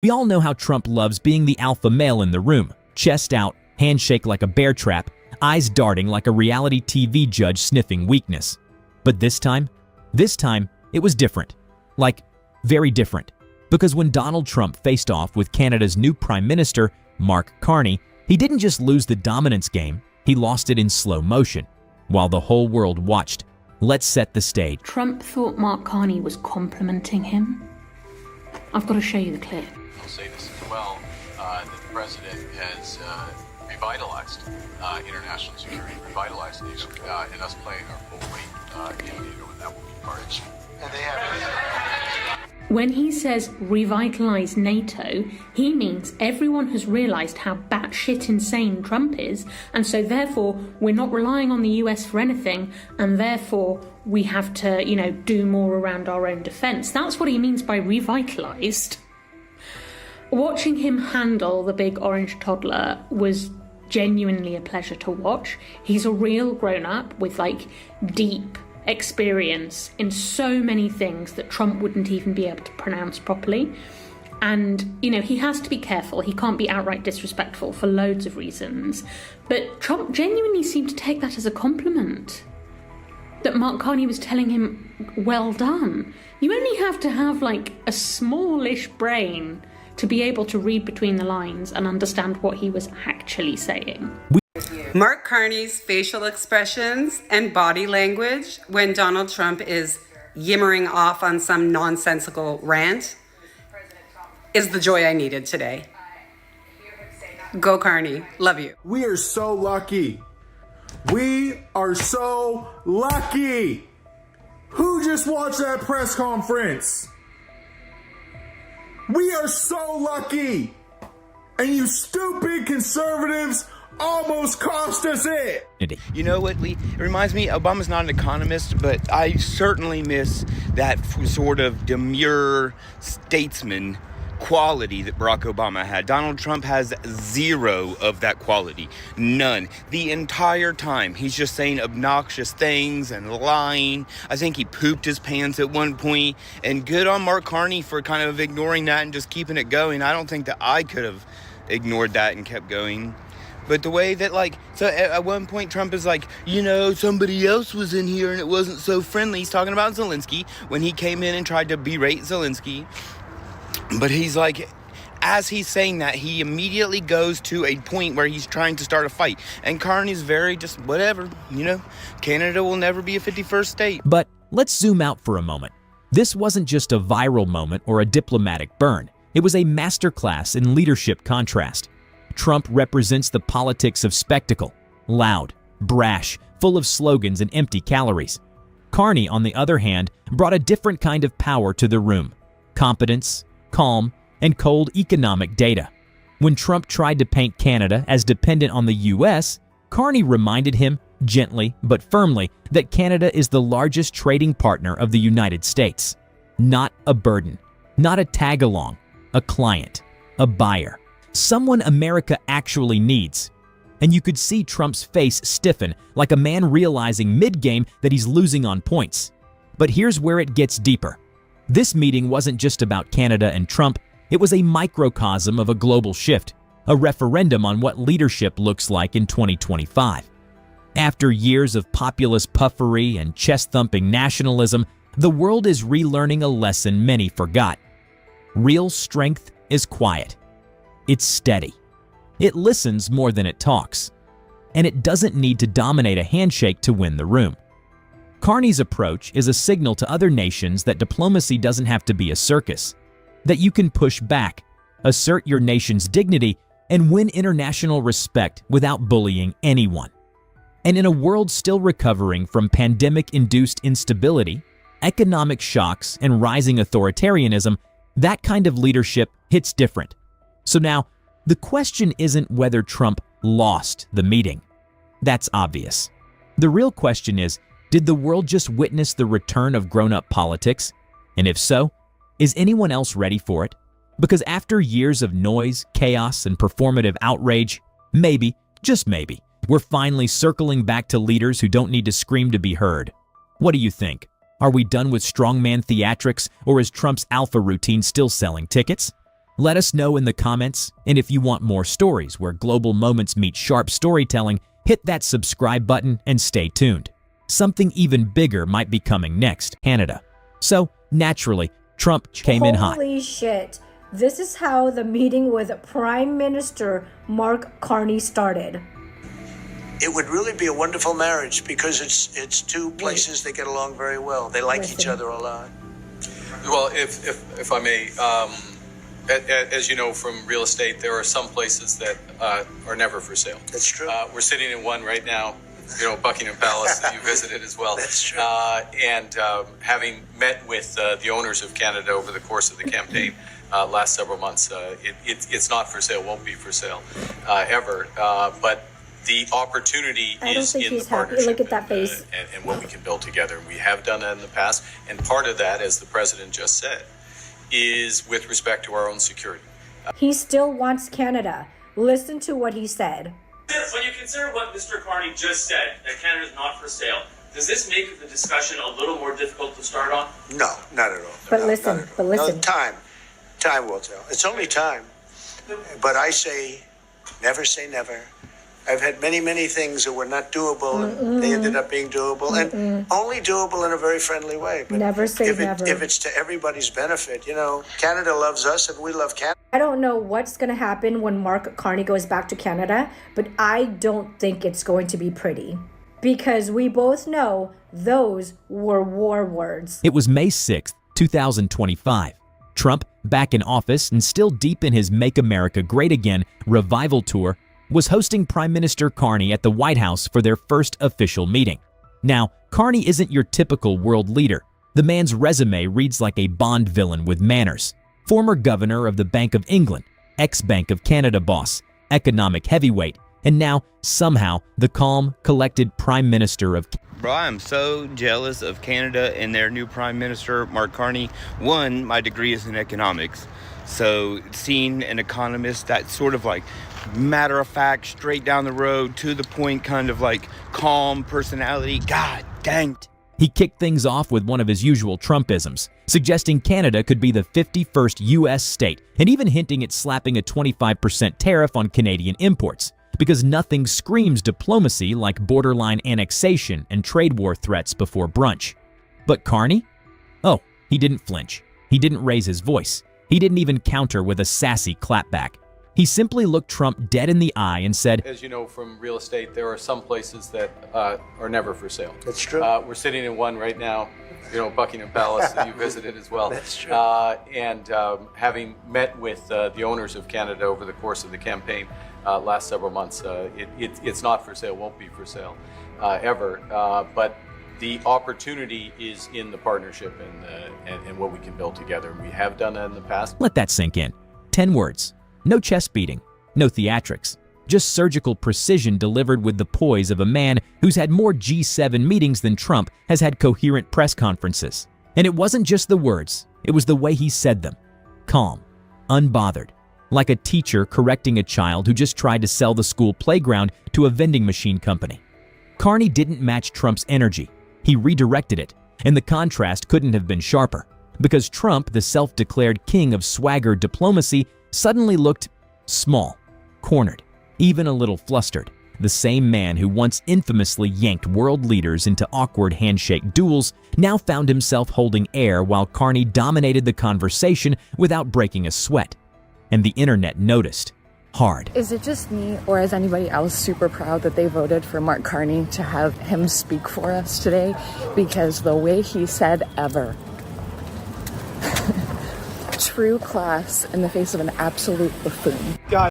We all know how Trump loves being the alpha male in the room, chest out, handshake like a bear trap, eyes darting like a reality TV judge sniffing weakness. But this time it was different. Like, very different. Because when Donald Trump faced off with Canada's new Prime Minister, Mark Carney, he didn't just lose the dominance game, he lost it in slow motion. While the whole world watched, let's set the stage. Trump thought Mark Carney was complimenting him. I've got to show you the clip. I'll say this as well, that the president has revitalized international security, revitalized NATO, and us playing our full weight in NATO, and that will be part of it. And they have. When he says revitalise NATO, he means everyone has realised how batshit insane Trump is, and so therefore we're not relying on the US for anything, and therefore we have to, do more around our own defence. That's what he means by revitalised. Watching him handle the big orange toddler was genuinely a pleasure to watch. He's a real grown-up with deep experience in so many things that Trump wouldn't even be able to pronounce properly. And, he has to be careful. He can't be outright disrespectful for loads of reasons. But Trump genuinely seemed to take that as a compliment. That Mark Carney was telling him, well done. You only have to have a smallish brain to be able to read between the lines and understand what he was actually saying. Mark Carney's facial expressions and body language when Donald Trump is yimmering off on some nonsensical rant is the joy I needed today. Go Carney. Love you. We are so lucky. We are so lucky. Who just watched that press conference? We are so lucky. And you stupid conservatives almost cost us it. You know what, Lee? It reminds me, Obama's not an economist, but I certainly miss that sort of demure statesman quality that Barack Obama had. Donald Trump has zero of that quality. None. The entire time, he's just saying obnoxious things and lying. I think he pooped his pants at one point, and good on Mark Carney for kind of ignoring that and just keeping it going. I don't think that I could have ignored that and kept going. But the way that, so at one point Trump is somebody else was in here and it wasn't so friendly. He's talking about Zelensky when he came in and tried to berate Zelensky. But he's as he's saying that, he immediately goes to a point where he's trying to start a fight. And Carney's very just whatever, Canada will never be a 51st state. But let's zoom out for a moment. This wasn't just a viral moment or a diplomatic burn. It was a masterclass in leadership contrast. Trump represents the politics of spectacle, loud, brash, full of slogans and empty calories. Carney, on the other hand, brought a different kind of power to the room: competence, calm, and cold economic data. When Trump tried to paint Canada as dependent on the US, Carney reminded him, gently but firmly, that Canada is the largest trading partner of the United States. Not a burden, not a tag-along, a client, a buyer. Someone America actually needs. And you could see Trump's face stiffen, like a man realizing mid-game that he's losing on points. But here's where it gets deeper. This meeting wasn't just about Canada and Trump, it was a microcosm of a global shift, a referendum on what leadership looks like in 2025. After years of populist puffery and chest-thumping nationalism, the world is relearning a lesson many forgot. Real strength is quiet. It's steady. It listens more than it talks. And it doesn't need to dominate a handshake to win the room. Carney's approach is a signal to other nations that diplomacy doesn't have to be a circus, that you can push back, assert your nation's dignity, and win international respect without bullying anyone. And in a world still recovering from pandemic-induced instability, economic shocks, and rising authoritarianism, that kind of leadership hits different. So now, the question isn't whether Trump lost the meeting. That's obvious. The real question is, did the world just witness the return of grown-up politics? And if so, is anyone else ready for it? Because after years of noise, chaos, and performative outrage, maybe, just maybe, we're finally circling back to leaders who don't need to scream to be heard. What do you think? Are we done with strongman theatrics, or is Trump's alpha routine still selling tickets? Let us know in the comments, and if you want more stories where global moments meet sharp storytelling, hit that subscribe button and stay tuned. Something even bigger might be coming next, Canada. So, naturally, Trump came in hot. Holy shit. This is how the meeting with Prime Minister Mark Carney started. It would really be a wonderful marriage because it's two places that get along very well. They like each other a lot. Well, if I may, as you know from real estate, there are some places that are never for sale. That's true. We're sitting in one right now, Buckingham Palace that you visited as well. That's true. And having met with the owners of Canada over the course of the campaign last several months, it's not for sale, won't be for sale ever. But the opportunity is in the partnership. Look at that face. And what we can build together. And we have done that in the past. And part of that, as the president just said, is with respect to our own security. He still wants Canada. Listen to what he said. When you consider what Mr. Carney just said, that Canada is not for sale, does this make the discussion a little more difficult to start on? No, not at all. But No, listen, not at all. but listen. No, time will tell. It's only time. But I say, never say never. I've had many things that were not doable, and they ended up being doable, and only doable in a very friendly way. But Never say never. If it's to everybody's benefit, Canada loves us and we love Canada. I don't know what's going to happen when Mark Carney goes back to Canada, but I don't think it's going to be pretty. Because we both know those were war words. It was May 6, 2025. Trump, back in office and still deep in his Make America Great Again revival tour, was hosting Prime Minister Carney at the White House for their first official meeting. Now, Carney isn't your typical world leader. The man's resume reads like a Bond villain with manners. Former governor of the Bank of England, ex-Bank of Canada boss, economic heavyweight, and now, somehow, the calm, collected Prime Minister of... Bro, I'm so jealous of Canada and their new Prime Minister, Mark Carney. One, my degree is in economics. So seeing an economist that sort of like matter of fact, straight down the road, to the point, kind of like calm personality, god dang it. He kicked things off with one of his usual Trumpisms, suggesting Canada could be the 51st U.S. state and even hinting at slapping a 25% tariff on Canadian imports, because nothing screams diplomacy like borderline annexation and trade war threats before brunch. But Carney? Oh, he didn't flinch. He didn't raise his voice. He didn't even counter with a sassy clapback. He simply looked Trump dead in the eye and said, As you know from real estate, there are some places that are never for sale. That's true. We're sitting in one right now, Buckingham Palace that you visited as well. That's true. And having met with the owners of Canada over the course of the campaign last several months, it's not for sale, won't be for sale ever. But the opportunity is in the partnership and what we can build together. We have done that in the past. Let that sink in. 10 words. No chest beating, no theatrics, just surgical precision delivered with the poise of a man who's had more G7 meetings than Trump has had coherent press conferences. And it wasn't just the words, it was the way he said them. Calm, unbothered, like a teacher correcting a child who just tried to sell the school playground to a vending machine company. Carney didn't match Trump's energy. He redirected it, and the contrast couldn't have been sharper, because Trump, the self-declared king of swagger diplomacy, suddenly looked small, cornered, even a little flustered. The same man who once infamously yanked world leaders into awkward handshake duels now found himself holding air while Carney dominated the conversation without breaking a sweat. And the internet noticed. Hard. Is it just me, or is anybody else super proud that they voted for Mark Carney to have him speak for us today? Because the way he said ever. True class in the face of an absolute buffoon. God.